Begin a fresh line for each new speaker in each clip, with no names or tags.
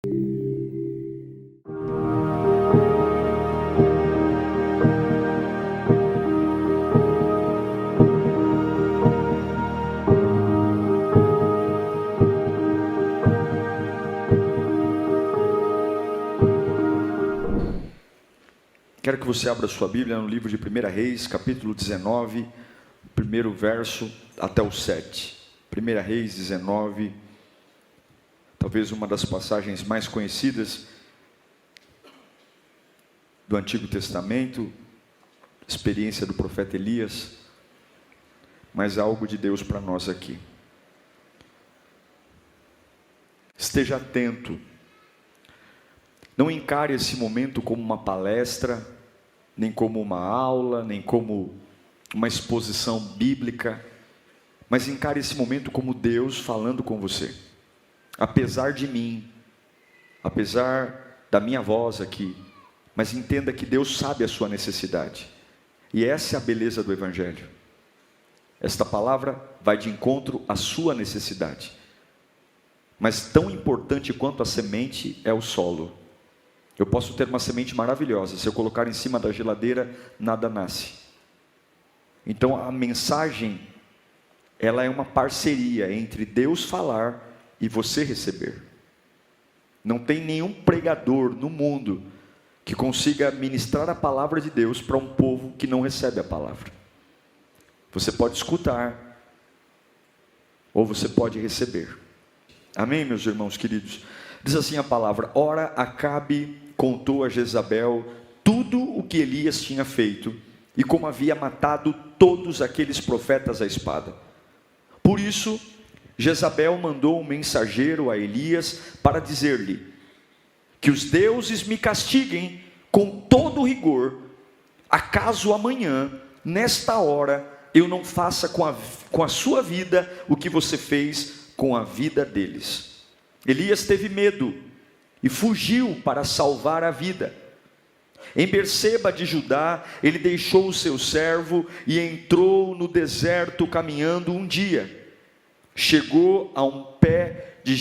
Quero que você abra sua Bíblia no livro de 1 Reis, capítulo 19, primeiro verso até o 7. 1 Reis 19, talvez uma das passagens mais conhecidas do Antigo Testamento, experiência do profeta Elias, mas algo de Deus para nós aqui. Esteja atento, não encare esse momento como uma palestra, nem como uma aula, nem como uma exposição bíblica, mas encare esse momento como Deus falando com você. Apesar de mim, apesar da minha voz aqui, mas entenda que Deus sabe a sua necessidade, e essa é a beleza do Evangelho. Esta palavra vai de encontro à sua necessidade, mas tão importante quanto a semente é o solo. Eu posso ter uma semente maravilhosa, se eu colocar em cima da geladeira, nada nasce. Então a mensagem, ela é uma parceria entre Deus falar e você receber. Não tem nenhum pregador no mundo que consiga ministrar a palavra de Deus para um povo que não recebe a palavra. Você pode escutar, ou você pode receber. Amém, meus irmãos queridos? Diz assim a palavra: ora, Acabe contou a Jezabel tudo o que Elias tinha feito, e como havia matado todos aqueles profetas à espada. Por isso, Jezabel mandou um mensageiro a Elias para dizer-lhe: que os deuses me castiguem com todo rigor, acaso amanhã, nesta hora, eu não faça com a sua vida o que você fez com a vida deles. Elias teve medo e fugiu para salvar a vida. Em Berseba de Judá, ele deixou o seu servo e entrou no deserto caminhando um dia. Chegou a um pé de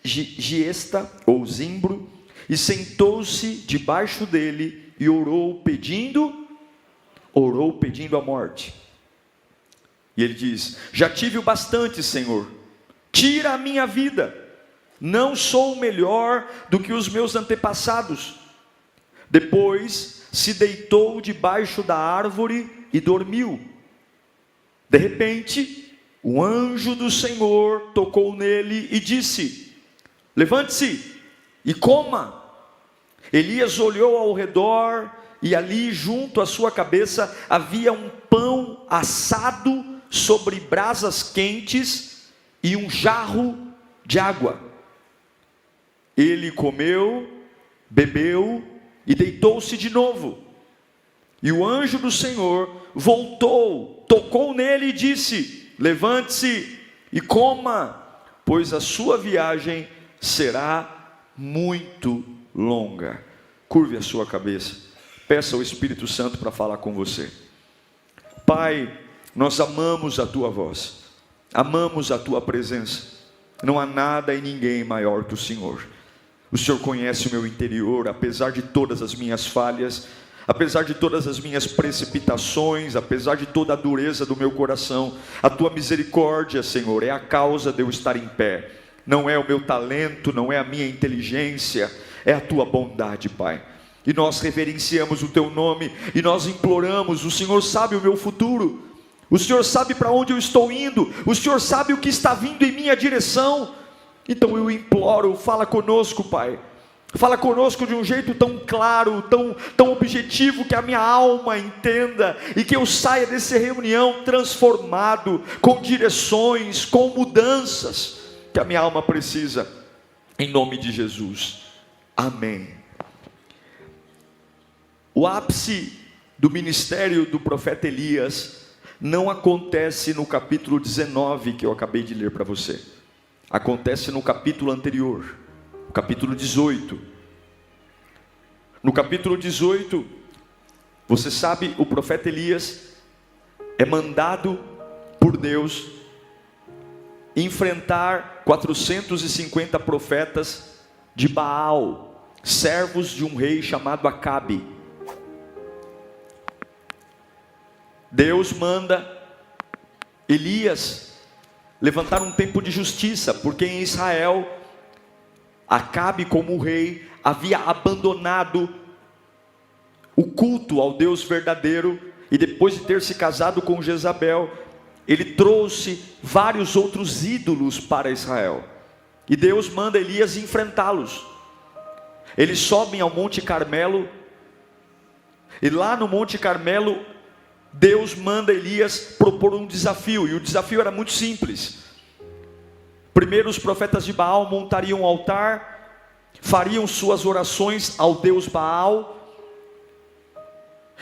giesta ou zimbro e sentou-se debaixo dele e orou pedindo a morte. E ele diz: já tive o bastante, Senhor, tira a minha vida. Não sou melhor do que os meus antepassados. Depois se deitou debaixo da árvore e dormiu. De repente, o anjo do Senhor tocou nele e disse: levante-se e coma. Elias olhou ao redor e ali junto à sua cabeça havia um pão assado sobre brasas quentes e um jarro de água. Ele comeu, bebeu e deitou-se de novo. E o anjo do Senhor voltou, tocou nele e disse: levante-se e coma, pois a sua viagem será muito longa. Curve a sua cabeça, peça ao Espírito Santo para falar com você. Pai, nós amamos a tua voz, amamos a tua presença. Não há nada e ninguém maior que o Senhor. O Senhor conhece o meu interior, apesar de todas as minhas falhas, apesar de todas as minhas precipitações, apesar de toda a dureza do meu coração. A tua misericórdia, Senhor, é a causa de eu estar em pé. Não é o meu talento, não é a minha inteligência, é a tua bondade, Pai. E nós reverenciamos o teu nome e nós imploramos: o Senhor sabe o meu futuro, o Senhor sabe para onde eu estou indo, o Senhor sabe o que está vindo em minha direção. Então eu imploro, fala conosco, Pai. Fala conosco de um jeito tão claro, tão objetivo, que a minha alma entenda e que eu saia dessa reunião transformado, com direções, com mudanças que a minha alma precisa, em nome de Jesus. Amém. O ápice do ministério do profeta Elias não acontece no capítulo 19 que eu acabei de ler para você. Acontece no capítulo anterior, o capítulo 18. No capítulo 18, você sabe, o profeta Elias é mandado por Deus enfrentar 450 profetas de Baal, servos de um rei chamado Acabe. Deus manda Elias levantar um tempo de justiça, porque em Israel, Acabe como rei havia abandonado o culto ao Deus verdadeiro, e depois de ter se casado com Jezabel, ele trouxe vários outros ídolos para Israel, e Deus manda Elias enfrentá-los. Eles sobem ao Monte Carmelo, e lá no Monte Carmelo, Deus manda Elias propor um desafio, e o desafio era muito simples. Primeiro os profetas de Baal montariam um altar, fariam suas orações ao Deus Baal,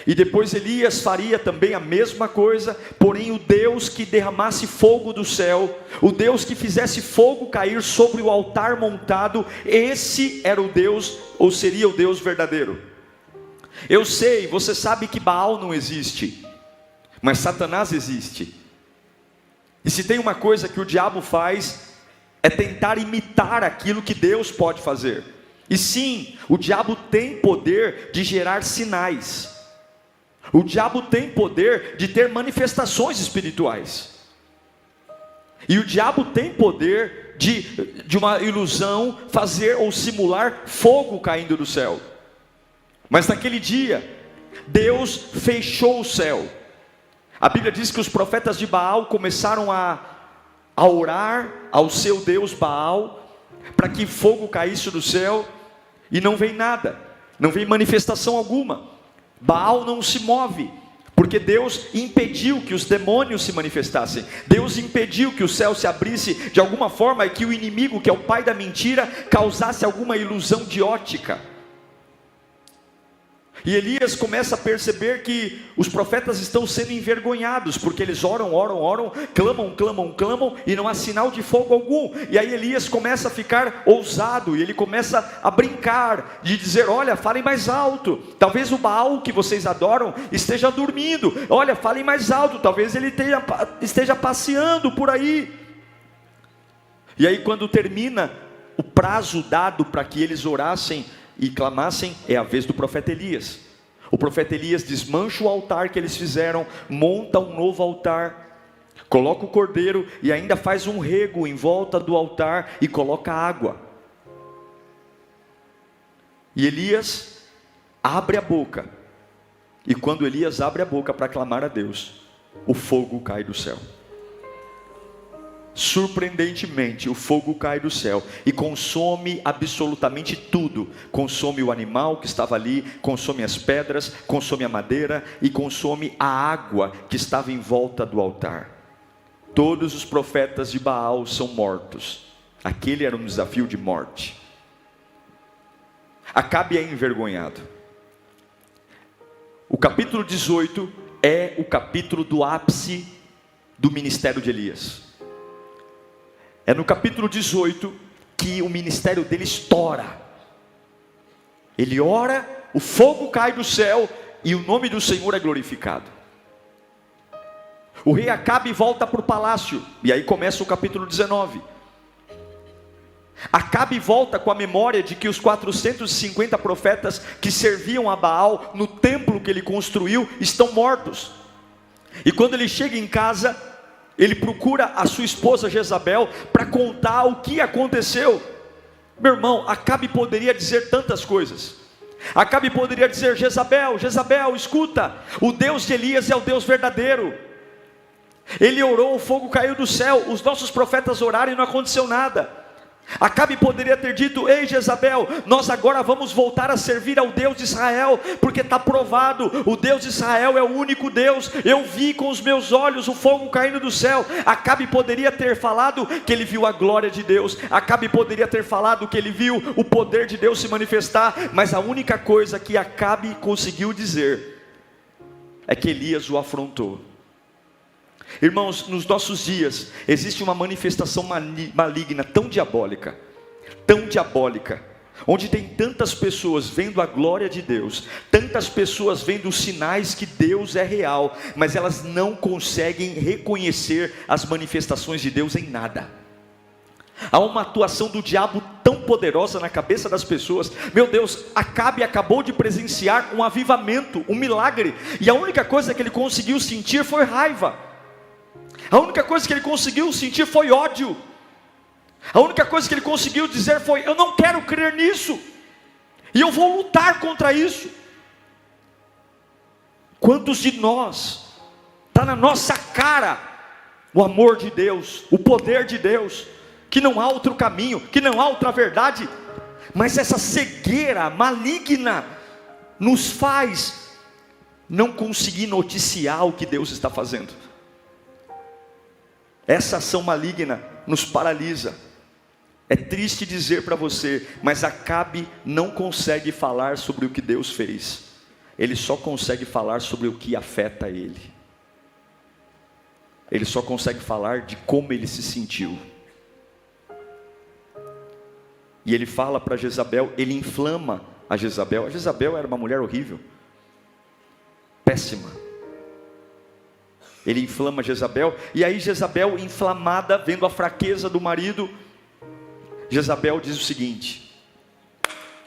e depois Elias faria também a mesma coisa, porém o Deus que derramasse fogo do céu, o Deus que fizesse fogo cair sobre o altar montado, esse era o Deus, ou seria o Deus verdadeiro. Eu sei, você sabe que Baal não existe, mas Satanás existe. E se tem uma coisa que o diabo faz, é tentar imitar aquilo que Deus pode fazer. E sim, o diabo tem poder de gerar sinais. O diabo tem poder de ter manifestações espirituais. E o diabo tem poder de uma ilusão fazer ou simular fogo caindo do céu. Mas naquele dia, Deus fechou o céu. A Bíblia diz que os profetas de Baal começaram a orar ao seu Deus Baal, para que fogo caísse do céu, e não vem nada, não vem manifestação alguma. Baal não se move, porque Deus impediu que os demônios se manifestassem. Deus impediu que o céu se abrisse de alguma forma, e que o inimigo, que é o pai da mentira, causasse alguma ilusão de ótica. E Elias começa a perceber que os profetas estão sendo envergonhados, porque eles oram, clamam, e não há sinal de fogo algum. E aí Elias começa a ficar ousado, e ele começa a brincar, de dizer: olha, falem mais alto, talvez o Baal que vocês adoram esteja dormindo. Olha, falem mais alto, talvez ele esteja passeando por aí. E aí quando termina o prazo dado para que eles orassem e clamassem, é a vez do profeta Elias. O profeta Elias desmancha o altar que eles fizeram, monta um novo altar, coloca o cordeiro e ainda faz um rego em volta do altar e coloca água. E Elias abre a boca, e quando Elias abre a boca para clamar a Deus, o fogo cai do céu. Surpreendentemente, o fogo cai do céu e consome absolutamente tudo. Consome o animal que estava ali, consome as pedras, consome a madeira e consome a água que estava em volta do altar. Todos os profetas de Baal são mortos. Aquele era um desafio de morte. Acabe é envergonhado. O capítulo 18 é o capítulo do ápice do ministério de Elias. É no capítulo 18 que o ministério dele estoura. Ele ora, o fogo cai do céu e o nome do Senhor é glorificado. O rei Acabe volta para o palácio, e aí começa o capítulo 19. Acabe volta com a memória de que os 450 profetas que serviam a Baal no templo que ele construiu estão mortos. E quando ele chega em casa, ele procura a sua esposa Jezabel para contar o que aconteceu. Meu irmão, Acabe poderia dizer tantas coisas. Acabe poderia dizer: Jezabel, escuta, o Deus de Elias é o Deus verdadeiro. Ele orou, o fogo caiu do céu. Os nossos profetas oraram e não aconteceu nada. Acabe poderia ter dito: ei Jezabel, nós agora vamos voltar a servir ao Deus de Israel, porque está provado, o Deus de Israel é o único Deus. Eu vi com os meus olhos o fogo caindo do céu. Acabe poderia ter falado que ele viu a glória de Deus. Acabe poderia ter falado que ele viu o poder de Deus se manifestar. Mas a única coisa que Acabe conseguiu dizer é que Elias o afrontou. Irmãos, nos nossos dias existe uma manifestação maligna tão diabólica, onde tem tantas pessoas vendo a glória de Deus, tantas pessoas vendo os sinais que Deus é real, mas elas não conseguem reconhecer as manifestações de Deus em nada. Há uma atuação do diabo tão poderosa na cabeça das pessoas. Meu Deus, Acabe acabou de presenciar um avivamento, um milagre, e a única coisa que ele conseguiu sentir foi raiva. A única coisa que ele conseguiu sentir foi ódio. A única coisa que ele conseguiu dizer foi: eu não quero crer nisso, e eu vou lutar contra isso. Quantos de nós, está na nossa cara o amor de Deus, o poder de Deus, que não há outro caminho, que não há outra verdade, mas essa cegueira maligna nos faz não conseguir noticiar o que Deus está fazendo. Essa ação maligna nos paralisa. É triste dizer para você, mas Acabe não consegue falar sobre o que Deus fez. Ele só consegue falar sobre o que afeta ele. Ele só consegue falar de como ele se sentiu. E ele fala para Jezabel, ele inflama a Jezabel. A Jezabel era uma mulher horrível, péssima. Ele inflama Jezabel, e aí Jezabel, inflamada, vendo a fraqueza do marido, Jezabel diz o seguinte: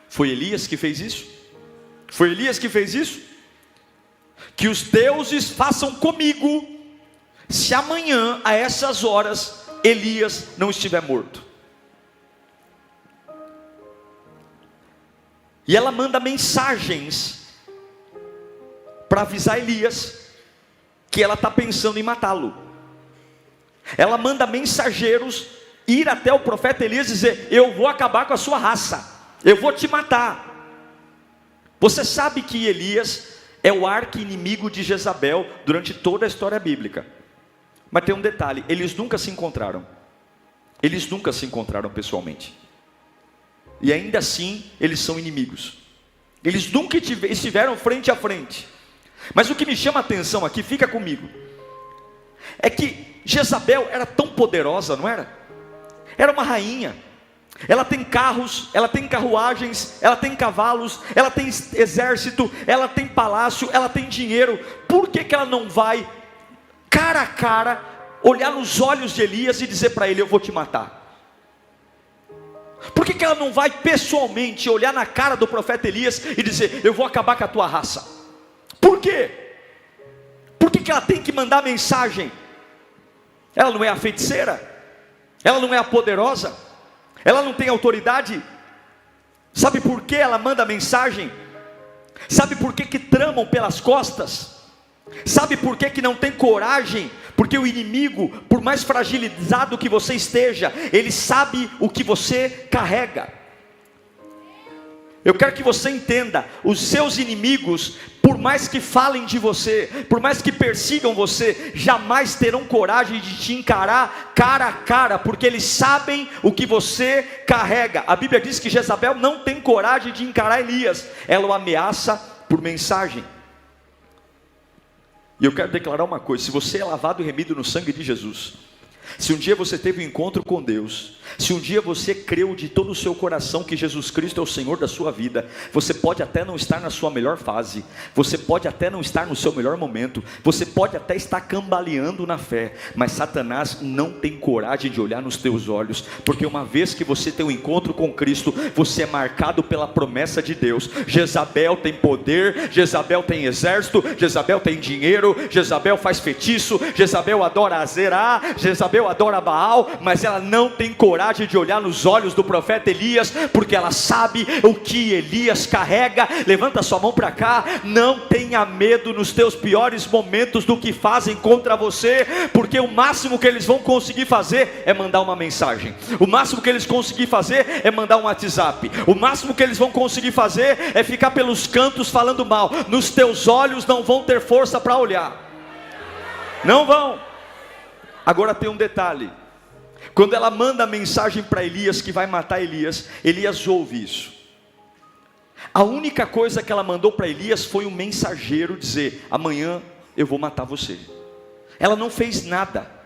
foi Elias que fez isso? Foi Elias que fez isso? Que os deuses façam comigo, se amanhã, a essas horas, Elias não estiver morto. E ela manda mensagens para avisar Elias que ela está pensando em matá-lo. Ela manda mensageiros ir até o profeta Elias e dizer: eu vou acabar com a sua raça, eu vou te matar. Você sabe que Elias é o arqui-inimigo de Jezabel durante toda a história bíblica. Mas tem um detalhe: eles nunca se encontraram. Eles nunca se encontraram pessoalmente. E ainda assim, eles são inimigos. Eles nunca estiveram frente a frente. Mas o que me chama a atenção aqui, fica comigo, é que Jezabel era tão poderosa, não era? Era uma rainha. Ela tem carros, ela tem carruagens, ela tem cavalos, ela tem exército, ela tem palácio, ela tem dinheiro. Por que ela não vai, cara a cara, olhar nos olhos de Elias e dizer para ele: eu vou te matar? Por que ela não vai pessoalmente olhar na cara do profeta Elias e dizer: eu vou acabar com a tua raça? Por quê? Por que ela tem que mandar mensagem? Ela não é a feiticeira? Ela não é a poderosa? Ela não tem autoridade? Sabe por que ela manda mensagem? Sabe por que tramam pelas costas? Sabe por que não tem coragem? Porque o inimigo, por mais fragilizado que você esteja, ele sabe o que você carrega. Eu quero que você entenda: os seus inimigos, por mais que falem de você, por mais que persigam você, jamais terão coragem de te encarar cara a cara, porque eles sabem o que você carrega. A Bíblia diz que Jezabel não tem coragem de encarar Elias, ela o ameaça por mensagem. E eu quero declarar uma coisa: se você é lavado e remido no sangue de Jesus, se um dia você teve um encontro com Deus, se um dia você creu de todo o seu coração que Jesus Cristo é o Senhor da sua vida, você pode até não estar na sua melhor fase, você pode até não estar no seu melhor momento, você pode até estar cambaleando na fé, mas Satanás não tem coragem de olhar nos teus olhos, porque uma vez que você tem um encontro com Cristo, você é marcado pela promessa de Deus. Jezabel tem poder, Jezabel tem exército, Jezabel tem dinheiro, Jezabel faz feitiço, Jezabel adora Azerá, Jezabel adora Baal, mas ela não tem coragem de olhar nos olhos do profeta Elias, porque ela sabe o que Elias carrega. Levanta sua mão para cá. Não tenha medo nos teus piores momentos do que fazem contra você, porque o máximo que eles vão conseguir fazer é mandar uma mensagem, o máximo que eles conseguir fazer é mandar um WhatsApp, o máximo que eles vão conseguir fazer é ficar pelos cantos falando mal. Nos teus olhos não vão ter força para olhar, não vão. Agora tem um detalhe: quando ela manda a mensagem para Elias que vai matar Elias, Elias ouve isso. A única coisa que ela mandou para Elias foi um mensageiro dizer: amanhã eu vou matar você. Ela não fez nada.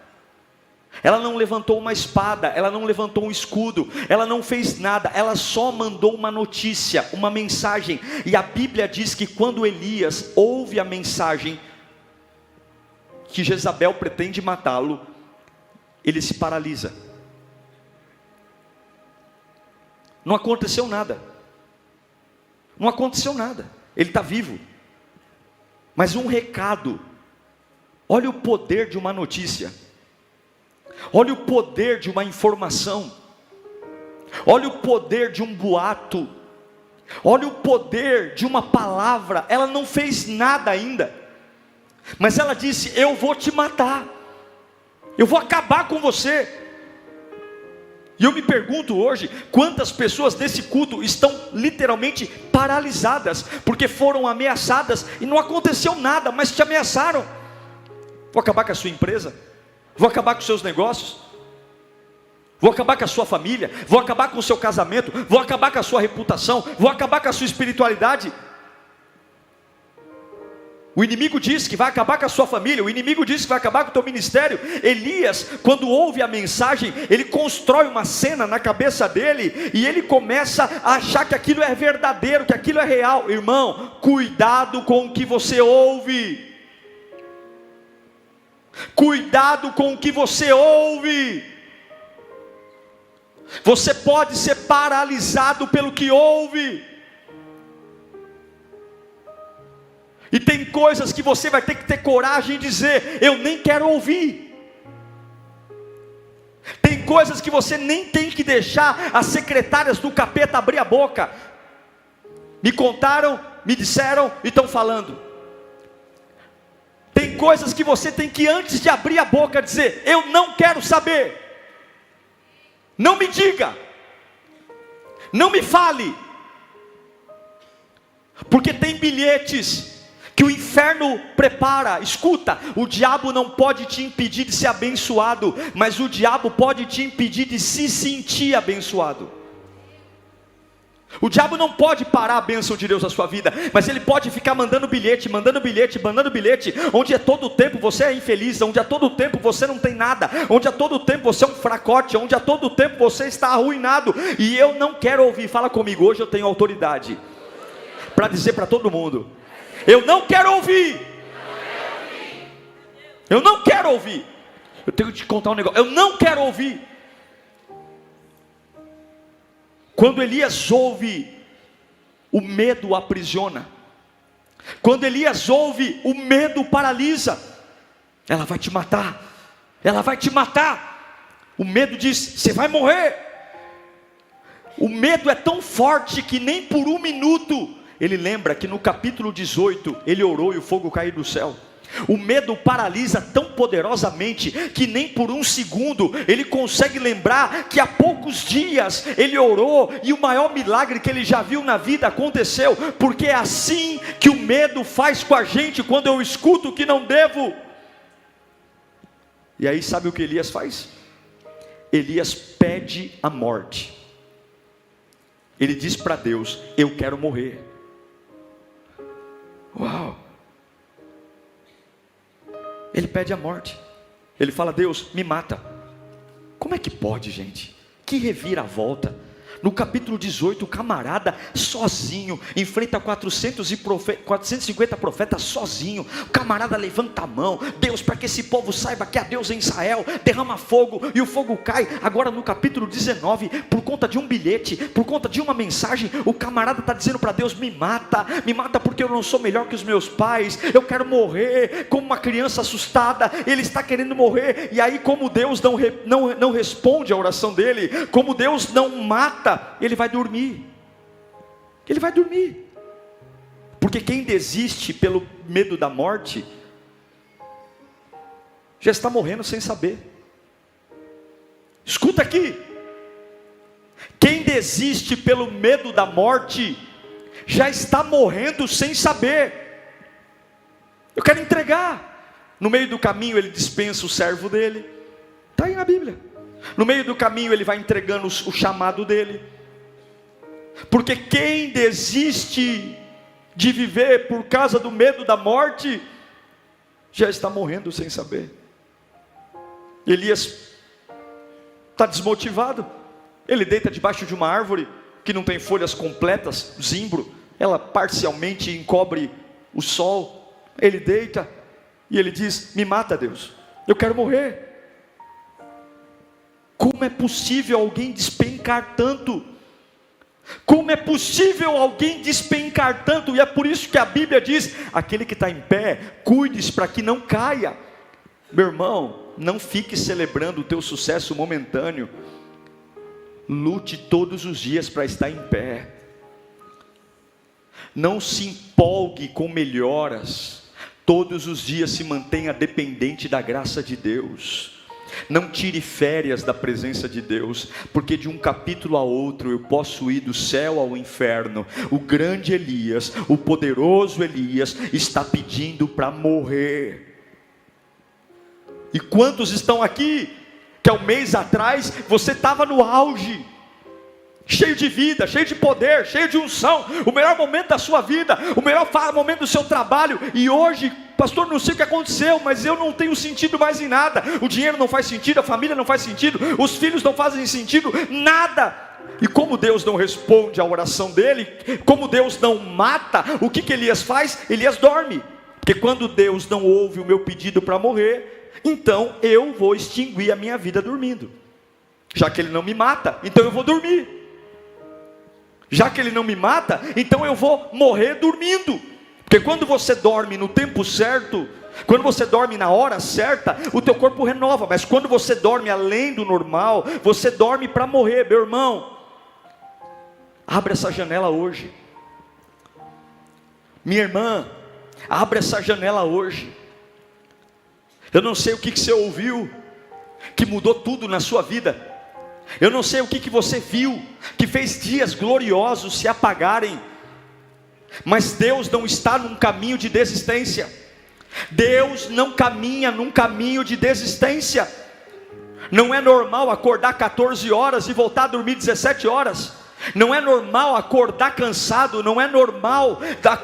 Ela não levantou uma espada, ela não levantou um escudo, ela não fez nada, ela só mandou uma notícia, uma mensagem. E a Bíblia diz que quando Elias ouve a mensagem que Jezabel pretende matá-lo, ele se paralisa. Não aconteceu nada. Não aconteceu nada. Ele está vivo. Mas um recado. Olha o poder de uma notícia. Olha o poder de uma informação. Olha o poder de um boato. Olha o poder de uma palavra. Ela não fez nada ainda, mas ela disse: eu vou te matar, eu vou acabar com você. E eu me pergunto hoje, quantas pessoas desse culto estão literalmente paralisadas, porque foram ameaçadas, e não aconteceu nada, mas te ameaçaram. Vou acabar com a sua empresa, vou acabar com os seus negócios, vou acabar com a sua família, vou acabar com o seu casamento, vou acabar com a sua reputação, vou acabar com a sua espiritualidade. O inimigo diz que vai acabar com a sua família, o inimigo diz que vai acabar com o teu ministério. Elias, quando ouve a mensagem, ele constrói uma cena na cabeça dele, e ele começa a achar que aquilo é verdadeiro, que aquilo é real. Irmão, cuidado com o que você ouve. Cuidado com o que você ouve. Você pode ser paralisado pelo que ouve. E tem coisas que você vai ter que ter coragem de dizer: eu nem quero ouvir. Tem coisas que você nem tem que deixar as secretárias do capeta abrir a boca. Me contaram, me disseram e estão falando. Tem coisas que você tem que, antes de abrir a boca, dizer: eu não quero saber. Não me diga, não me fale, porque tem bilhetes que o inferno prepara. Escuta, o diabo não pode te impedir de ser abençoado, mas o diabo pode te impedir de se sentir abençoado. O diabo não pode parar a bênção de Deus na sua vida, mas ele pode ficar mandando bilhete, onde a todo tempo você é infeliz, onde a todo tempo você não tem nada, onde a todo tempo você é um fracote, onde a todo tempo você está arruinado. E eu não quero ouvir. Fala comigo, hoje eu tenho autoridade para dizer para todo mundo: eu não quero ouvir. Eu não quero ouvir. Eu tenho que te contar um negócio. Eu não quero ouvir. Quando Elias ouve, o medo o aprisiona. Quando Elias ouve, o medo o paralisa. Ela vai te matar. Ela vai te matar. O medo diz: você vai morrer. O medo é tão forte que nem por um minuto. Ele lembra que no capítulo 18, ele orou e o fogo caiu do céu. O medo paralisa tão poderosamente que nem por um segundo ele consegue lembrar que há poucos dias ele orou e o maior milagre que ele já viu na vida aconteceu. Porque é assim que o medo faz com a gente quando eu escuto o que não devo. E aí sabe o que Elias faz? Elias pede a morte. Ele diz para Deus: eu quero morrer. Uau! Ele pede a morte. Ele fala: Deus, me mata. Como é que pode, gente? Que reviravolta. No capítulo 18, o camarada sozinho enfrenta 450 profetas sozinho. O camarada levanta a mão: Deus, para que esse povo saiba que há Deus em Israel, derrama fogo, e o fogo cai. Agora no capítulo 19, por conta de um bilhete, por conta de uma mensagem, o camarada está dizendo para Deus: me mata porque eu não sou melhor que os meus pais, eu quero morrer. Como uma criança assustada, ele está querendo morrer. E aí, como Deus não responde a oração dele, como Deus não mata, ele vai dormir. Ele vai dormir. Porque quem desiste pelo medo da morte já está morrendo sem saber. Escuta aqui. Quem desiste pelo medo da morte já está morrendo sem saber. Eu quero entregar. No meio do caminho ele dispensa o servo dele. Está aí na Bíblia. No meio do caminho ele vai entregando o chamado dele. Porque quem desiste de viver por causa do medo da morte já está morrendo sem saber. Elias está desmotivado. Ele deita debaixo de uma árvore que não tem folhas completas, zimbro, ela parcialmente encobre o sol. Ele deita e ele diz: me mata, Deus, eu quero morrer. Como é possível alguém despencar tanto? Como é possível alguém despencar tanto? E é por isso que a Bíblia diz: aquele que está em pé, cuide-se para que não caia. Meu irmão, não fique celebrando o teu sucesso momentâneo. Lute todos os dias para estar em pé. Não se empolgue com melhoras. Todos os dias se mantenha dependente da graça de Deus. Não tire férias da presença de Deus, porque de um capítulo a outro eu posso ir do céu ao inferno. O grande Elias, o poderoso Elias, está pedindo para morrer. E quantos estão aqui, que há um mês atrás, você estava no auge, cheio de vida, cheio de poder, cheio de unção, o melhor momento da sua vida, o melhor momento do seu trabalho, e hoje, pastor, não sei o que aconteceu, mas eu não tenho sentido mais em nada. O dinheiro não faz sentido, a família não faz sentido, os filhos não fazem sentido, nada. E como Deus não responde à oração dele, como Deus não mata, o que Elias faz? Elias dorme, porque quando Deus não ouve o meu pedido para morrer, então eu vou extinguir a minha vida dormindo. Já que ele não me mata, então eu vou dormir. Já que ele não me mata, então eu vou morrer dormindo. Porque quando você dorme no tempo certo, quando você dorme na hora certa, o teu corpo renova. Mas quando você dorme além do normal, você dorme para morrer. Meu irmão, abre essa janela hoje. Minha irmã, abre essa janela hoje. Eu não sei o que você ouviu, que mudou tudo na sua vida. Eu não sei o que você viu, que fez dias gloriosos se apagarem. Mas Deus não está num caminho de desistência. Deus não caminha num caminho de desistência. Não é normal acordar 14 horas e voltar a dormir 17 horas. Não é normal acordar cansado, não é normal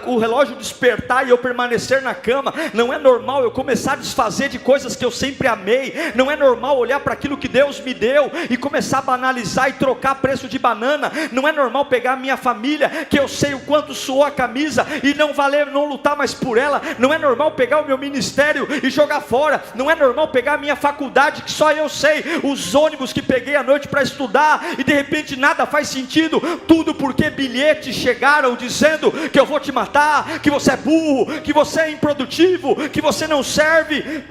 o relógio despertar e eu permanecer na cama, não é normal eu começar a desfazer de coisas que eu sempre amei, não é normal olhar para aquilo que Deus me deu e começar a banalizar e trocar preço de banana, não é normal pegar a minha família, que eu sei o quanto suou a camisa e não lutar mais por ela, não é normal pegar o meu ministério e jogar fora, não é normal pegar a minha faculdade, que só eu sei, os ônibus que peguei à noite para estudar e de repente nada faz sentido. Tudo porque bilhetes chegaram dizendo que eu vou te matar, que você é burro, que você é improdutivo, que você não serve.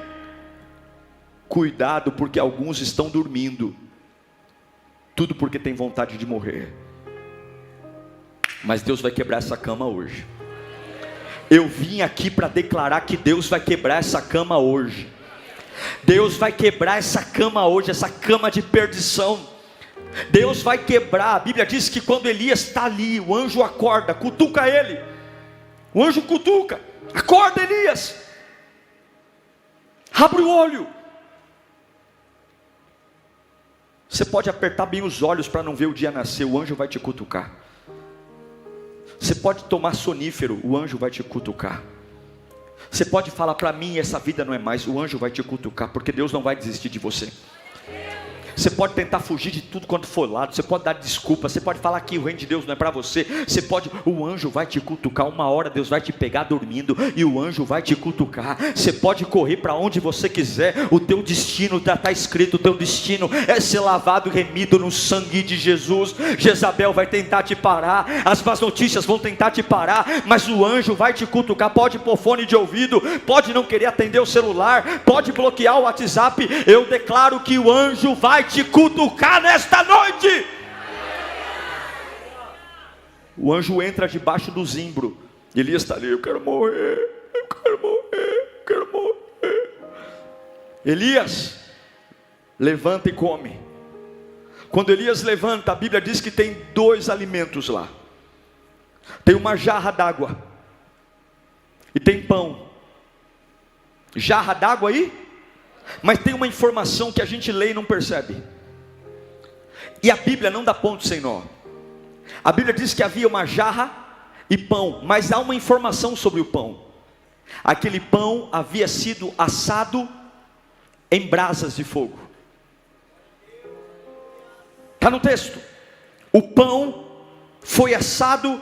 Cuidado, porque alguns estão dormindo. Tudo porque tem vontade de morrer. Mas Deus vai quebrar essa cama hoje. Eu vim aqui para declarar que Deus vai quebrar essa cama hoje. Deus vai quebrar essa cama hoje, essa cama de perdição. Deus vai quebrar. A Bíblia diz que quando Elias está ali, o anjo acorda, cutuca ele. O anjo cutuca, acorda Elias, abre o olho. Você pode apertar bem os olhos para não ver o dia nascer, o anjo vai te cutucar. Você pode tomar sonífero, o anjo vai te cutucar. Você pode falar para mim, essa vida não é mais, o anjo vai te cutucar, porque Deus não vai desistir de você. Você pode tentar fugir de tudo quanto for lado, você pode dar desculpa, você pode falar que o reino de Deus não é para você, o anjo vai te cutucar, uma hora Deus vai te pegar dormindo, e o anjo vai te cutucar. Você pode correr para onde você quiser, o teu destino está escrito, o teu destino é ser lavado e remido no sangue de Jesus. Jezabel vai tentar te parar, as más notícias vão tentar te parar, mas o anjo vai te cutucar. Pode pôr fone de ouvido, pode não querer atender o celular, pode bloquear o WhatsApp, eu declaro que o anjo vai te cutucar nesta noite. O anjo entra debaixo do zimbro. Elias está ali, eu quero morrer, eu quero morrer, eu quero morrer. Elias, levanta e come. Quando Elias levanta, a Bíblia diz que tem 2 alimentos lá. Tem uma jarra d'água e tem pão. Jarra d'água aí? Mas tem uma informação que a gente lê e não percebe. E a Bíblia não dá ponto sem nó. A Bíblia diz que havia uma jarra e pão, mas há uma informação sobre o pão. Aquele pão havia sido assado em brasas de fogo. Está no texto. O pão foi assado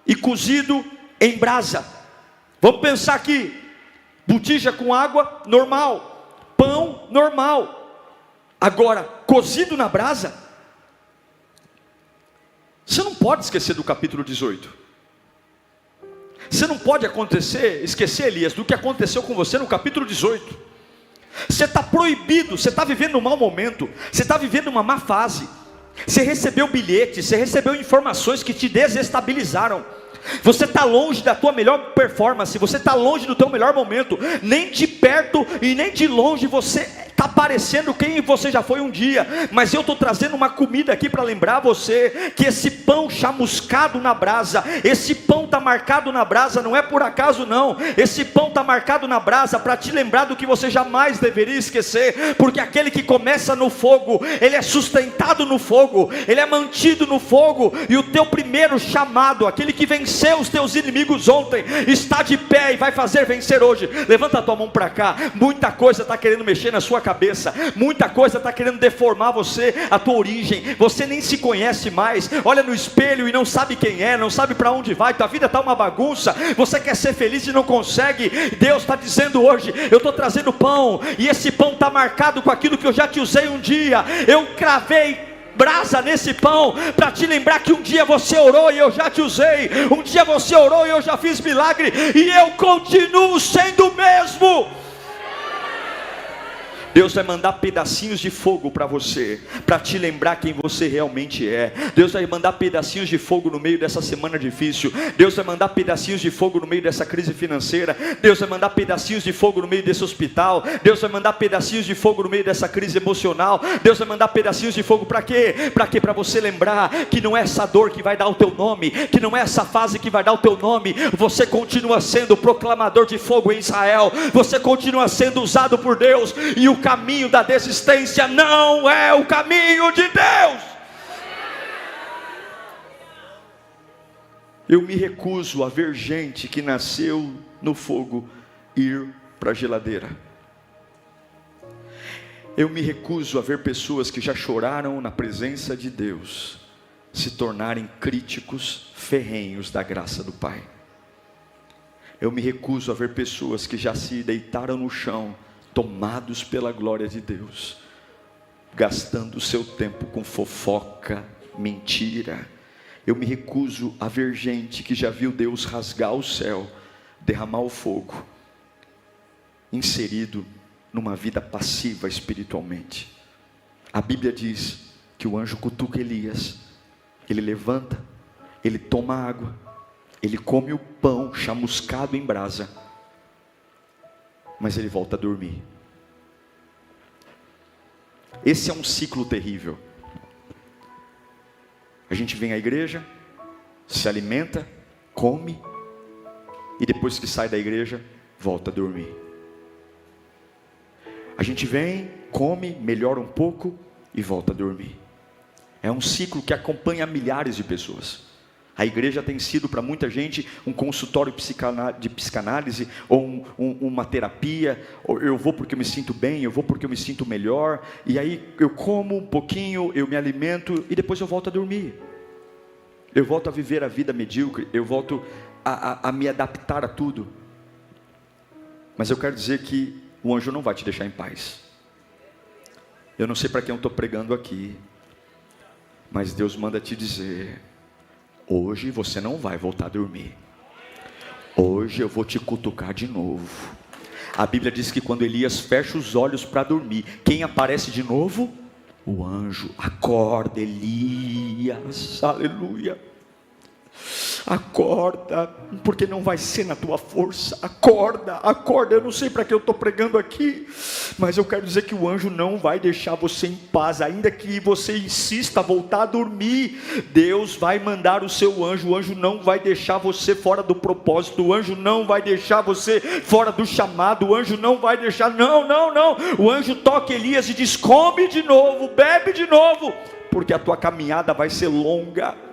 e cozido em brasa. Vamos pensar aqui. Botija com água, normal. Pão normal. Agora, cozido na brasa. Você não pode esquecer do capítulo 18. Você não pode esquecer, Elias, do que aconteceu com você no capítulo 18. Você está proibido, você está vivendo um mau momento, você está vivendo uma má fase. Você recebeu bilhetes, você recebeu informações que te desestabilizaram. Você está longe da tua melhor performance, você está longe do teu melhor momento. Nem de perto e nem de longe você está parecendo quem você já foi um dia. Mas eu estou trazendo uma comida aqui para lembrar você que esse pão chamuscado na brasa, esse pão está marcado na brasa, não é por acaso não. Esse pão está marcado na brasa para te lembrar do que você jamais deveria esquecer. Porque aquele que começa no fogo, ele é sustentado no fogo, ele é mantido no fogo. E o teu primeiro chamado, aquele que venceu os teus inimigos ontem, está de pé e vai fazer vencer hoje. Levanta a tua mão para cá. Muita coisa está querendo mexer na sua cabeça, muita coisa está querendo deformar você, a tua origem. Você nem se conhece mais, olha no espelho e não sabe quem é, não sabe para onde vai, tua vida está uma bagunça. Você quer ser feliz e não consegue. Deus está dizendo hoje: eu estou trazendo pão, e esse pão está marcado com aquilo que eu já te usei um dia. Eu cravei brasa nesse pão, para te lembrar que um dia você orou e eu já te usei, um dia você orou e eu já fiz milagre, e eu continuo sendo o mesmo. Deus vai mandar pedacinhos de fogo para você, para te lembrar quem você realmente é. Deus vai mandar pedacinhos de fogo no meio dessa semana difícil. Deus vai mandar pedacinhos de fogo no meio dessa crise financeira. Deus vai mandar pedacinhos de fogo no meio desse hospital. Deus vai mandar pedacinhos de fogo no meio dessa crise emocional. Deus vai mandar pedacinhos de fogo para quê? Para quê? Para você lembrar que não é essa dor que vai dar o teu nome, que não é essa fase que vai dar o teu nome. Você continua sendo o proclamador de fogo em Israel. Você continua sendo usado por Deus, e o caminho da desistência não é o caminho de Deus. Eu me recuso a ver gente que nasceu no fogo ir para a geladeira. Eu me recuso a ver pessoas que já choraram na presença de Deus se tornarem críticos ferrenhos da graça do Pai. Eu me recuso a ver pessoas que já se deitaram no chão, tomados pela glória de Deus, gastando o seu tempo com fofoca, mentira. Eu me recuso a ver gente que já viu Deus rasgar o céu, derramar o fogo, inserido numa vida passiva espiritualmente. A Bíblia diz que o anjo cutuca Elias, ele levanta, ele toma água, ele come o pão chamuscado em brasa, mas ele volta a dormir. Esse é um ciclo terrível. A gente vem à igreja, se alimenta, come, e depois que sai da igreja, volta a dormir. A gente vem, come, melhora um pouco e volta a dormir. É um ciclo que acompanha milhares de pessoas. A igreja tem sido para muita gente um consultório de psicanálise, ou uma terapia. Ou eu vou porque eu me sinto bem, eu vou porque eu me sinto melhor, e aí eu como um pouquinho, eu me alimento e depois eu volto a dormir. Eu volto a viver a vida medíocre, eu volto a me adaptar a tudo. Mas eu quero dizer que o anjo não vai te deixar em paz. Eu não sei para quem eu estou pregando aqui, mas Deus manda te dizer: hoje você não vai voltar a dormir. Hoje eu vou te cutucar de novo. A Bíblia diz que quando Elias fecha os olhos para dormir, quem aparece de novo? O anjo. Acorda, Elias, aleluia. Acorda, porque não vai ser na tua força. Acorda, acorda. Eu não sei para que eu estou pregando aqui, mas eu quero dizer que o anjo não vai deixar você em paz, ainda que você insista a voltar a dormir. Deus vai mandar o seu anjo. O anjo não vai deixar você fora do propósito. O anjo não vai deixar você fora do chamado. O anjo não vai deixar, não. O anjo toca Elias e diz: come de novo, bebe de novo, porque a tua caminhada vai ser longa.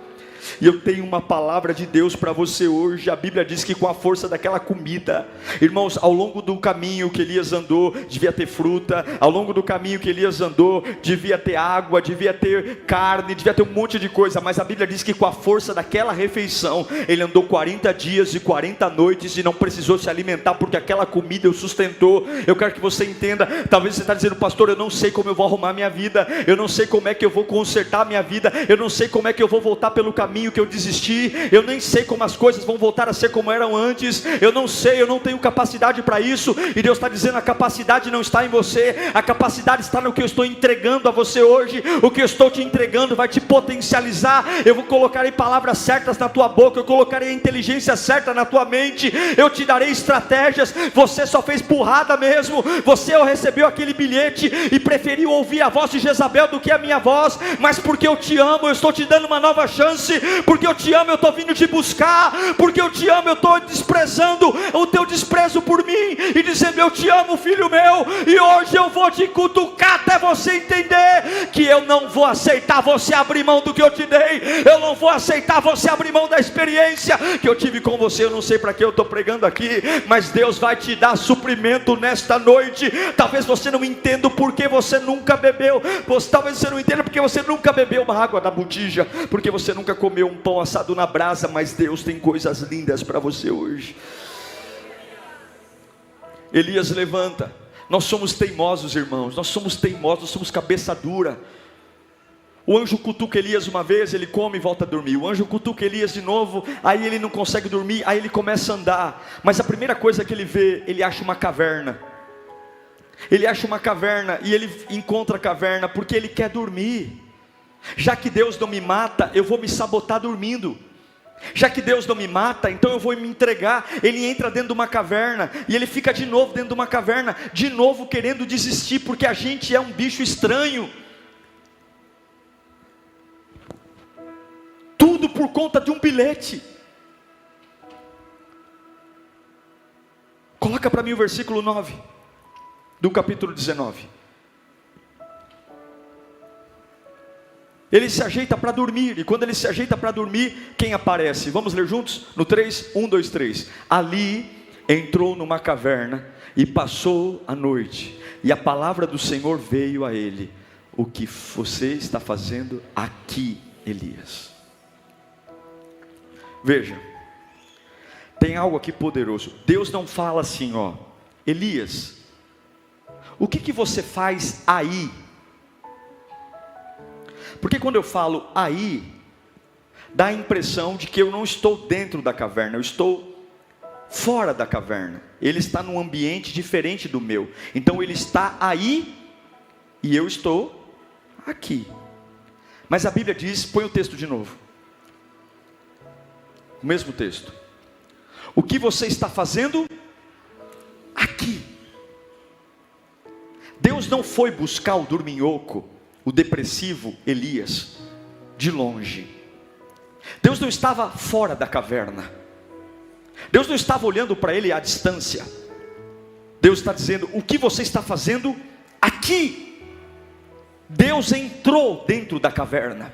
E eu tenho uma palavra de Deus para você hoje. A Bíblia diz que com a força daquela comida, irmãos, ao longo do caminho que Elias andou, devia ter fruta. Ao longo do caminho que Elias andou, devia ter água, devia ter carne, devia ter um monte de coisa. Mas a Bíblia diz que com a força daquela refeição, ele andou 40 dias e 40 noites e não precisou se alimentar, porque aquela comida o sustentou. Eu quero que você entenda. Talvez você está dizendo: pastor, eu não sei como eu vou arrumar minha vida, eu não sei como é que eu vou consertar minha vida, eu não sei como é que eu vou voltar pelo caminho que eu desisti, eu nem sei como as coisas vão voltar a ser como eram antes, eu não sei, eu não tenho capacidade para isso. E Deus está dizendo: a capacidade não está em você, a capacidade está no que eu estou entregando a você hoje. O que eu estou te entregando vai te potencializar. Eu vou colocar em palavras certas na tua boca, eu colocarei a inteligência certa na tua mente, eu te darei estratégias. Você só fez burrada mesmo, você recebeu aquele bilhete e preferiu ouvir a voz de Jezabel do que a minha voz, mas porque eu te amo, eu estou te dando uma nova chance. Porque eu te amo, eu estou vindo te buscar. Porque eu te amo, eu estou desprezando o teu desprezo por mim e dizendo: eu te amo, filho meu. E hoje eu vou te cutucar até você entender que eu não vou aceitar você abrir mão do que eu te dei. Eu não vou aceitar você abrir mão da experiência que eu tive com você. Eu não sei para que eu estou pregando aqui, mas Deus vai te dar suprimento nesta noite. Talvez você não entenda porque você nunca bebeu. Talvez você não entenda porque você nunca bebeu uma água da botija, porque você nunca comeu um pão assado na brasa. Mas Deus tem coisas lindas para você hoje. Elias levanta. Nós somos teimosos, irmãos, nós somos teimosos, nós somos cabeça dura. O anjo cutuca Elias uma vez, ele come e volta a dormir. O anjo cutuca Elias de novo, aí ele não consegue dormir, aí ele começa a andar. Mas a primeira coisa que ele vê, ele acha uma caverna. Ele acha uma caverna e ele encontra a caverna porque ele quer dormir. Já que Deus não me mata, eu vou me sabotar dormindo. Já que Deus não me mata, então eu vou me entregar. Ele entra dentro de uma caverna e ele fica de novo dentro de uma caverna, de novo querendo desistir, porque a gente é um bicho estranho. Tudo por conta de um bilhete. Coloca para mim o versículo 9 do capítulo 19. Ele se ajeita para dormir, e quando ele se ajeita para dormir, quem aparece? Vamos ler juntos? No 3, 1, 2, 3. Ali entrou numa caverna e passou a noite, e a palavra do Senhor veio a ele: o que você está fazendo aqui, Elias? Veja, tem algo aqui poderoso. Deus não fala assim, ó: Elias, o que você faz aí? Porque quando eu falo aí, dá a impressão de que eu não estou dentro da caverna, eu estou fora da caverna. Ele está num ambiente diferente do meu. Então ele está aí e eu estou aqui. Mas a Bíblia diz, põe o texto de novo. O mesmo texto. O que você está fazendo aqui? Deus não foi buscar o dorminhoco, o depressivo Elias, de longe. Deus não estava fora da caverna. Deus não estava olhando para ele à distância. Deus está dizendo: o que você está fazendo aqui? Deus entrou dentro da caverna.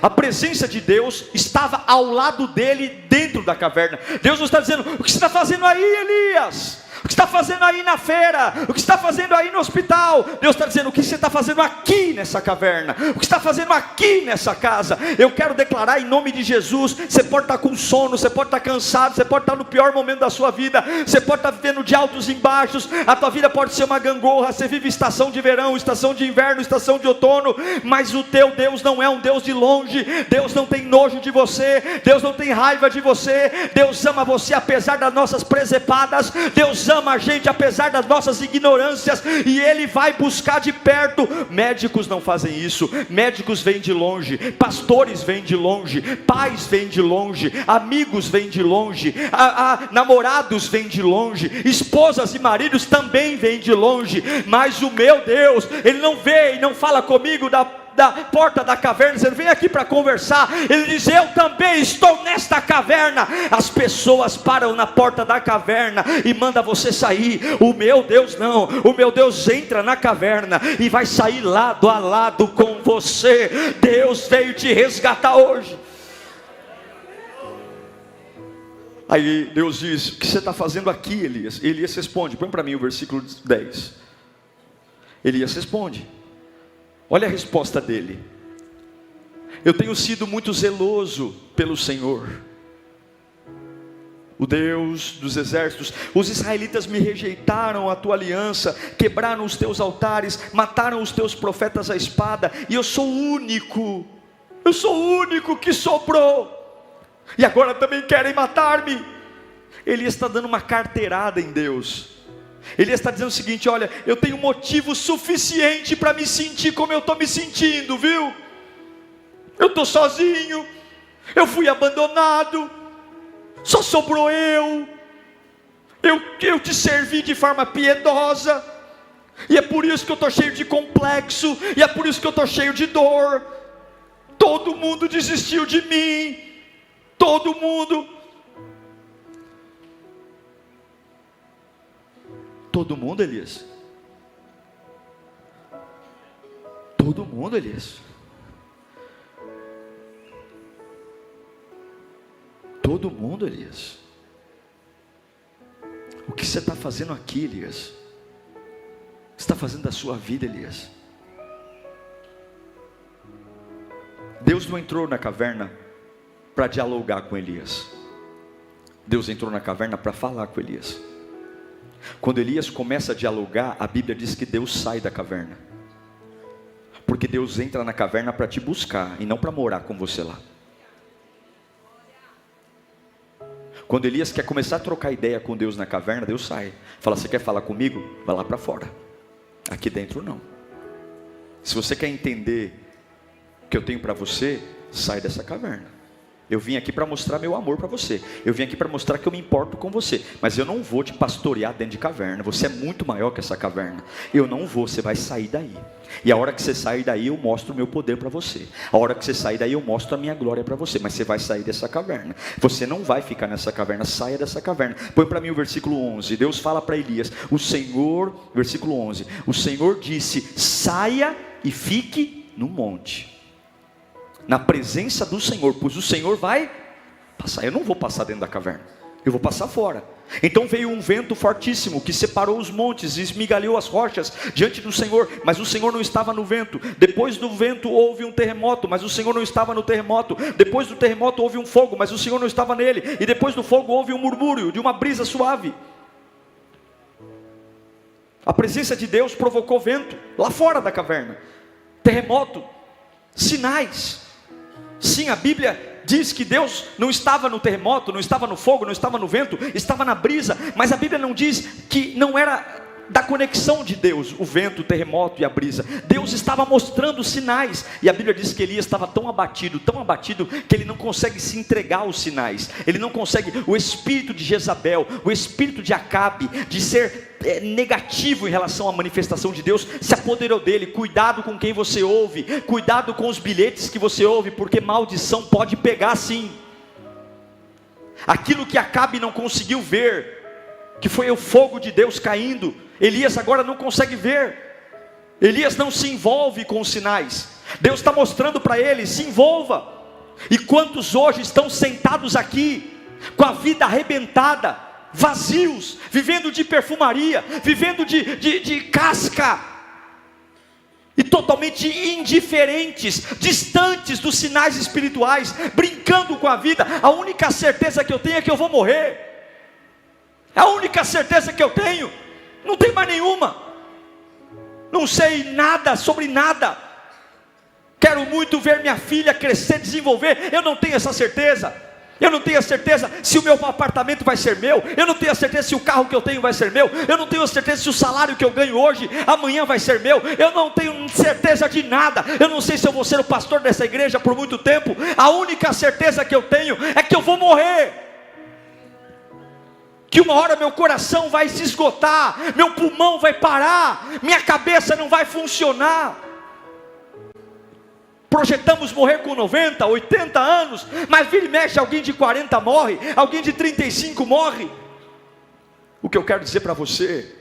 A presença de Deus estava ao lado dele, dentro da caverna. Deus não está dizendo: o que você está fazendo aí, Elias? O que está fazendo aí na feira? O que está fazendo aí no hospital? Deus está dizendo: o que você está fazendo aqui nessa caverna? O que está fazendo aqui nessa casa? Eu quero declarar em nome de Jesus. Você pode estar com sono, você pode estar cansado, você pode estar no pior momento da sua vida, você pode estar vivendo de altos e baixos, a tua vida pode ser uma gangorra, você vive estação de verão, estação de inverno, estação de outono, mas o teu Deus não é um Deus de longe. Deus não tem nojo de você, Deus não tem raiva de você. Deus ama você apesar das nossas presepadas. Deus ama a gente apesar das nossas ignorâncias, e Ele vai buscar de perto. Médicos não fazem isso. Médicos vêm de longe, pastores vêm de longe, pais vêm de longe, amigos vêm de longe, namorados vêm de longe, esposas e maridos também vêm de longe. Mas o meu Deus, Ele não vê e não fala comigo da porta da caverna, ele vem aqui para conversar. Ele diz: eu também estou nesta caverna. As pessoas param na porta da caverna e manda você sair. O meu Deus não. O meu Deus entra na caverna e vai sair lado a lado com você. Deus veio te resgatar hoje. Aí Deus diz: o que você está fazendo aqui, Elias? Elias responde, põe para mim o versículo 10. Elias responde, olha a resposta dele: eu tenho sido muito zeloso pelo Senhor, o Deus dos exércitos. Os israelitas me rejeitaram a tua aliança, quebraram os teus altares, mataram os teus profetas à espada, e eu sou o único que sobrou, e agora também querem matar-me. Elias está dando uma carteirada em Deus. Elias está dizendo o seguinte: olha, eu tenho motivo suficiente para me sentir como eu estou me sentindo, viu? Eu estou sozinho, eu fui abandonado, só sobrou eu te servi de forma piedosa, e é por isso que eu estou cheio de complexo, e é por isso que eu estou cheio de dor. Todo mundo desistiu de mim, todo mundo, Elias, todo mundo, Elias, todo mundo, Elias. O que você está fazendo aqui, Elias? O que você está fazendo da sua vida, Elias? Deus não entrou na caverna para dialogar com Elias. Deus entrou na caverna para falar com Elias. Quando Elias começa a dialogar, a Bíblia diz que Deus sai da caverna, porque Deus entra na caverna para te buscar, e não para morar com você lá. Quando Elias quer começar a trocar ideia com Deus na caverna, Deus sai, fala: você quer falar comigo? Vai lá para fora, aqui dentro não. Se você quer entender o que eu tenho para você, sai dessa caverna. Eu vim aqui para mostrar meu amor para você, eu vim aqui para mostrar que eu me importo com você, mas eu não vou te pastorear dentro de caverna. Você é muito maior que essa caverna. Eu não vou, você vai sair daí, e a hora que você sair daí eu mostro o meu poder para você. A hora que você sair daí eu mostro a minha glória para você, mas você vai sair dessa caverna. Você não vai ficar nessa caverna, saia dessa caverna. Põe para mim o versículo 11. Deus fala para Elias, o Senhor, versículo 11, o Senhor disse: saia e fique no monte, na presença do Senhor, pois o Senhor vai passar. Eu não vou passar dentro da caverna, eu vou passar fora. Então veio um vento fortíssimo que separou os montes e esmigalhou as rochas diante do Senhor, mas o Senhor não estava no vento. Depois do vento houve um terremoto, mas o Senhor não estava no terremoto. Depois do terremoto houve um fogo, mas o Senhor não estava nele. E depois do fogo houve um murmúrio de uma brisa suave. A presença de Deus provocou vento lá fora da caverna, terremoto, sinais. Sim, a Bíblia diz que Deus não estava no terremoto, não estava no fogo, não estava no vento, estava na brisa. Mas a Bíblia não diz que não era da conexão de Deus, o vento, o terremoto e a brisa. Deus estava mostrando sinais, e a Bíblia diz que Elias estava tão abatido, que ele não consegue se entregar aos sinais. Ele não consegue. O espírito de Jezabel, o espírito de Acabe, de ser negativo em relação à manifestação de Deus, se apoderou dele. Cuidado com quem você ouve, cuidado com os bilhetes que você ouve, porque maldição pode pegar sim. Aquilo que Acabe não conseguiu ver, que foi o fogo de Deus caindo, Elias agora não consegue ver. Elias não se envolve com os sinais. Deus está mostrando para ele: se envolva. E quantos hoje estão sentados aqui, com a vida arrebentada, vazios, vivendo de perfumaria, vivendo de casca, e totalmente indiferentes, distantes dos sinais espirituais, brincando com a vida. A única certeza que eu tenho é que eu vou morrer. A única certeza que eu tenho, não tem mais nenhuma. Não sei nada sobre nada. Quero muito ver minha filha crescer, desenvolver. Eu não tenho essa certeza. Eu não tenho a certeza se o meu apartamento vai ser meu. Eu não tenho a certeza se o carro que eu tenho vai ser meu. Eu não tenho a certeza se o salário que eu ganho hoje, amanhã vai ser meu. Eu não tenho certeza de nada. Eu não sei se eu vou ser o pastor dessa igreja por muito tempo. A única certeza que eu tenho é que eu vou morrer, que uma hora meu coração vai se esgotar, meu pulmão vai parar, minha cabeça não vai funcionar. Projetamos morrer com 90, 80 anos, mas vira e mexe, alguém de 40 morre, alguém de 35 morre. O que eu quero dizer para você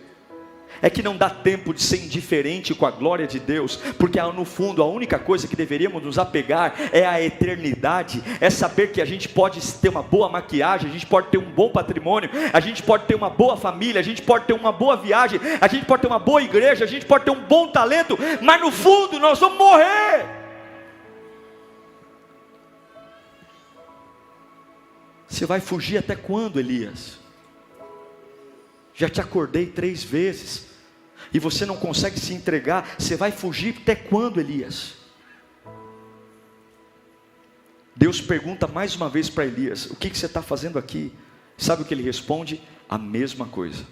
é que não dá tempo de ser indiferente com a glória de Deus, porque no fundo a única coisa que deveríamos nos apegar é a eternidade, é saber que a gente pode ter uma boa maquiagem, a gente pode ter um bom patrimônio, a gente pode ter uma boa família, a gente pode ter uma boa viagem, a gente pode ter uma boa igreja, a gente pode ter um bom talento, mas no fundo nós vamos morrer. Você vai fugir até quando, Elias? Já te acordei 3 vezes e você não consegue se entregar. Você vai fugir até quando, Elias? Deus pergunta mais uma vez para Elias: o que você está fazendo aqui? Sabe o que ele responde? A mesma coisa.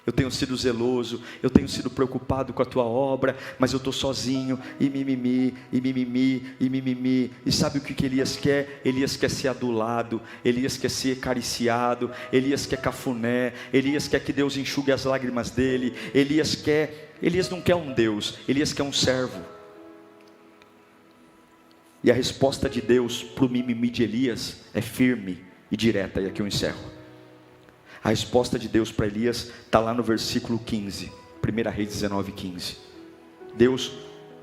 Eu tenho sido zeloso, eu tenho sido preocupado com a tua obra, mas eu estou sozinho, e mimimi, e mimimi, e mimimi. E sabe o que Elias quer? Elias quer ser adulado, Elias quer ser acariciado, Elias quer cafuné, Elias quer que Deus enxugue as lágrimas dele, Elias não quer um Deus, Elias quer um servo. E a resposta de Deus para o mimimi de Elias é firme e direta, e aqui eu encerro. A resposta de Deus para Elias está lá no versículo 15, 1 Reis 19, 15. Deus,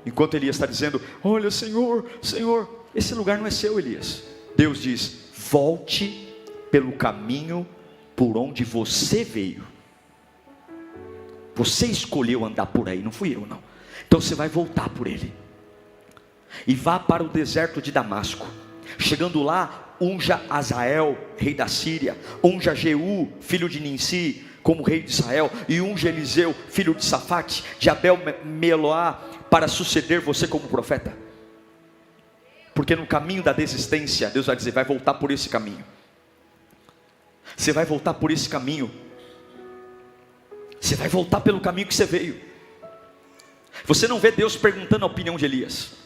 enquanto Elias está dizendo: olha, Senhor, Senhor, esse lugar não é seu, Elias. Deus diz: volte pelo caminho por onde você veio. Você escolheu andar por aí, não fui eu não. Então você vai voltar por ele. E vá para o deserto de Damasco. Chegando lá, unja Azael, rei da Síria, unja Jeú, filho de Ninsi, como rei de Israel, e unja Eliseu, filho de Safate, de Abel-Meloá, para suceder você como profeta. Porque no caminho da desistência, Deus vai dizer: vai voltar por esse caminho. Você vai voltar por esse caminho. Você vai voltar pelo caminho que você veio. Você não vê Deus perguntando a opinião de Elias.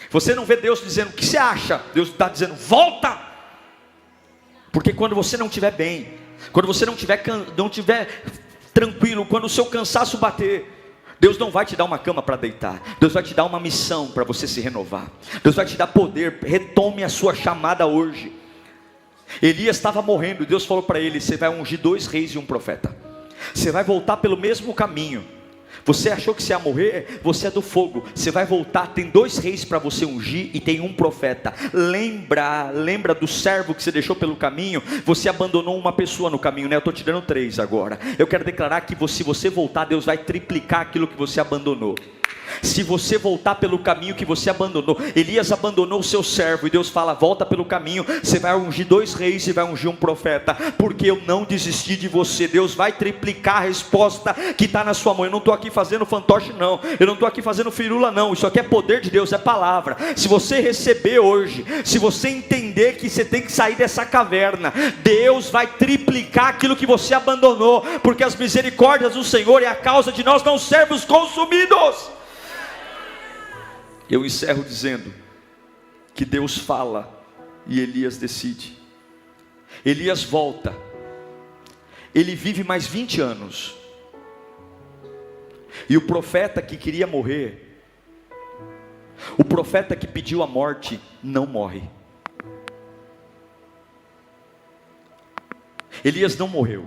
Você não vê Deus dizendo: o que você acha? Deus está dizendo: volta. Porque quando você não estiver bem, quando você não estiver tranquilo, quando o seu cansaço bater, Deus não vai te dar uma cama para deitar. Deus vai te dar uma missão para você se renovar. Deus vai te dar poder. Retome a sua chamada hoje. Elias estava morrendo, Deus falou para ele: você vai ungir 2 reis e um profeta. Você vai voltar pelo mesmo caminho. Você achou que você ia morrer? Você é do fogo. Você vai voltar, tem 2 reis para você ungir e tem um profeta. Lembra do servo que você deixou pelo caminho? Você abandonou uma pessoa no caminho, né? Eu estou te dando 3 agora. Eu quero declarar que se você voltar, Deus vai triplicar aquilo que você abandonou. Se você voltar pelo caminho que você abandonou, Elias abandonou o seu servo, e Deus fala: volta pelo caminho, você vai ungir 2 reis e vai ungir um profeta, porque eu não desisti de você. Deus vai triplicar a resposta que está na sua mão. Eu não estou aqui fazendo fantoche não, eu não estou aqui fazendo firula não, isso aqui é poder de Deus, é palavra. Se você receber hoje, se você entender que você tem que sair dessa caverna, Deus vai triplicar aquilo que você abandonou, porque as misericórdias do Senhor é a causa de nós não sermos consumidos. Eu encerro dizendo que Deus fala e Elias decide. Elias volta. Ele vive mais 20 anos. E o profeta que queria morrer, o profeta que pediu a morte, não morre. Elias não morreu.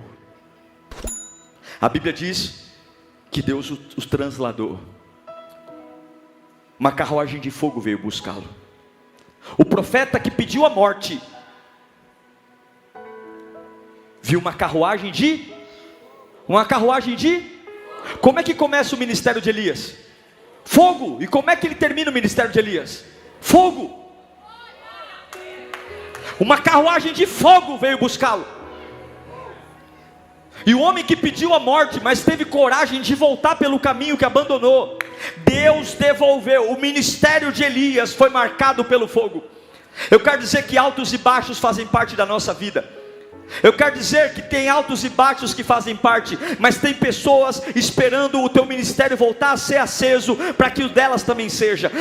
A Bíblia diz que Deus os transladou. Uma carruagem de fogo veio buscá-lo. O profeta que pediu a morte viu uma carruagem de como é que começa o ministério de Elias? Fogo. E como é que ele termina o ministério de Elias? Fogo. Uma carruagem de fogo veio buscá-lo. E o homem que pediu a morte, mas teve coragem de voltar pelo caminho que abandonou, Deus devolveu. O ministério de Elias foi marcado pelo fogo. Eu quero dizer que altos e baixos fazem parte da nossa vida. Eu quero dizer que tem altos e baixos que fazem parte, mas tem pessoas esperando o teu ministério voltar a ser aceso, para que o delas também seja.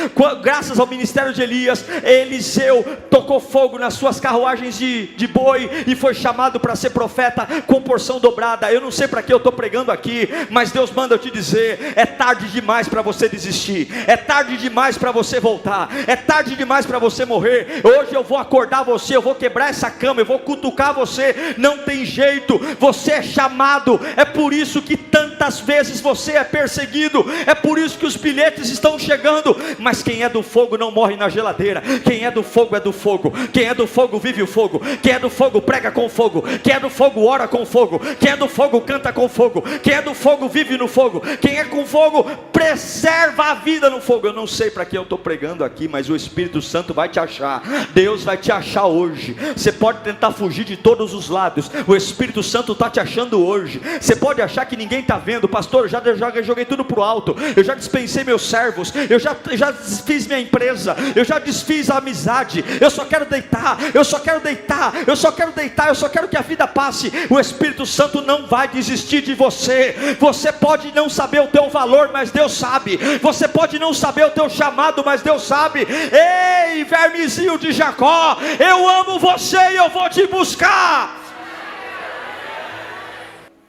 Graças ao ministério de Elias, Eliseu tocou fogo nas suas carruagens de boi, e foi chamado para ser profeta com porção dobrada. Eu não sei para que eu estou pregando aqui, mas Deus manda eu te dizer: é tarde demais para você desistir, é tarde demais para você voltar, é tarde demais para você morrer. Hoje eu vou acordar você, eu vou quebrar essa cama, eu vou cutucar você, você, não tem jeito, você é chamado. É por isso que tantas vezes você é perseguido, é por isso que os bilhetes estão chegando. Mas quem é do fogo não morre na geladeira. Quem é do fogo é do fogo. Quem é do fogo vive o fogo. Quem é do fogo prega com fogo. Quem é do fogo ora com fogo. Quem é do fogo canta com fogo. Quem é do fogo vive no fogo. Quem é com fogo preserva a vida no fogo. Eu não sei para quem eu estou pregando aqui, mas o Espírito Santo vai te achar. Deus vai te achar hoje. Você pode tentar fugir de todos os lados, o Espírito Santo está te achando hoje. Você pode achar que ninguém está vendo. Pastor, eu já joguei tudo para o alto, eu já dispensei meus servos, eu já desfiz minha empresa, eu já desfiz a amizade, eu só quero deitar, eu só quero deitar, eu só quero deitar, eu só quero que a vida passe. O Espírito Santo não vai desistir de você. Você pode não saber o teu valor, mas Deus sabe. Você pode não saber o teu chamado, mas Deus sabe. Ei, vermezinho de Jacó, eu amo você e eu vou te buscar.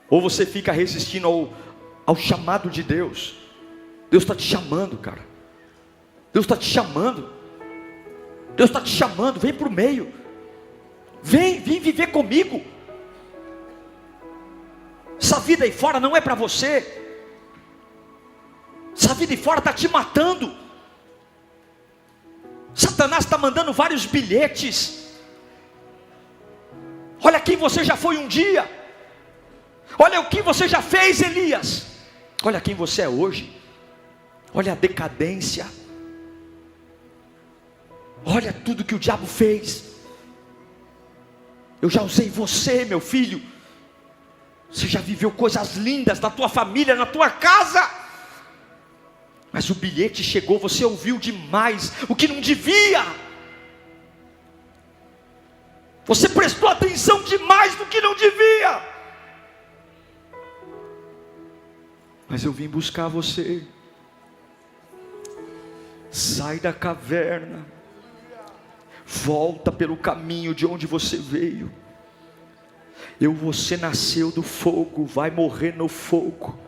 Ou você fica resistindo ao chamado de Deus. Deus está te chamando, cara. Deus está te chamando. Deus está te chamando. Vem para o meio. Vem viver comigo. Essa vida aí fora não é para você. Essa vida aí fora está te matando. Satanás está mandando vários bilhetes. Olha quem você já foi um dia. Olha o que você já fez, Elias. Olha quem você é hoje. Olha a decadência. Olha tudo que o diabo fez. Eu já usei você, meu filho. Você já viveu coisas lindas na tua família, na tua casa. Mas o bilhete chegou, você ouviu demais o que não devia. Você prestou atenção demais no que não devia. Mas eu vim buscar você. Sai da caverna. Volta pelo caminho de onde você veio. Você nasceu do fogo, vai morrer no fogo.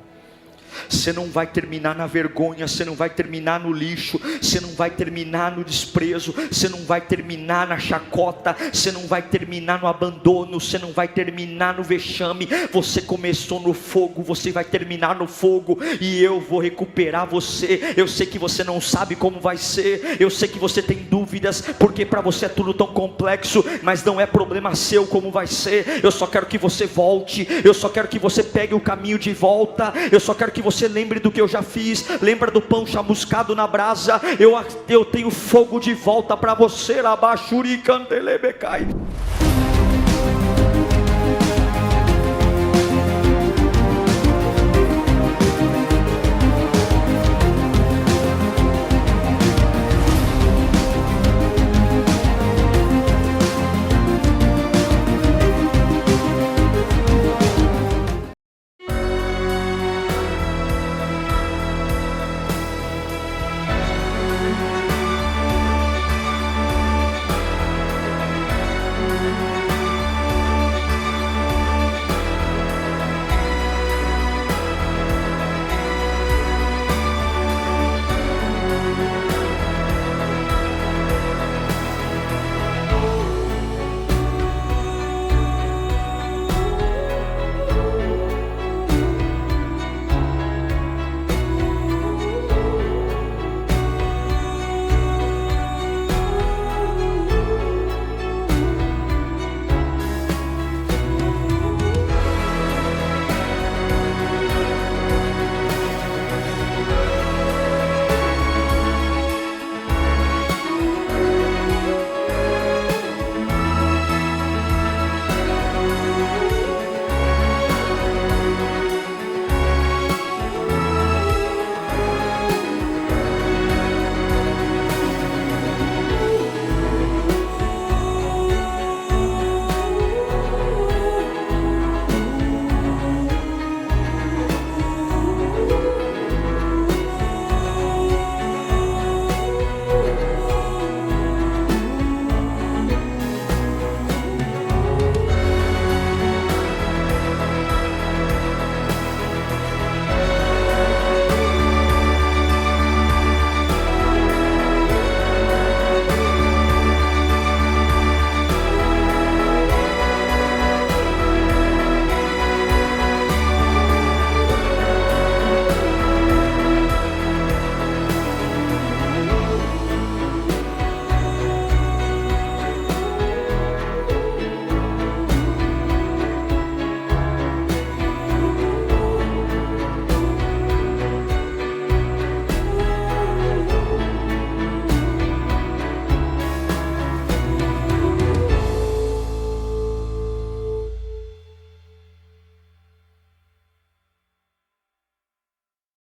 Você não vai terminar na vergonha, você não vai terminar no lixo, você não vai terminar no desprezo, você não vai terminar na chacota, você não vai terminar no abandono, você não vai terminar no vexame. Você começou no fogo, você vai terminar no fogo, e eu vou recuperar você. Eu sei que você não sabe como vai ser, eu sei que você tem dúvidas, porque para você é tudo tão complexo, mas não é problema seu como vai ser. Eu só quero que você volte, eu só quero que você pegue o caminho de volta, eu só quero que você lembre do que eu já fiz. Lembra do pão chamuscado na brasa? Eu tenho fogo de volta para você. Labachuri candelebecai.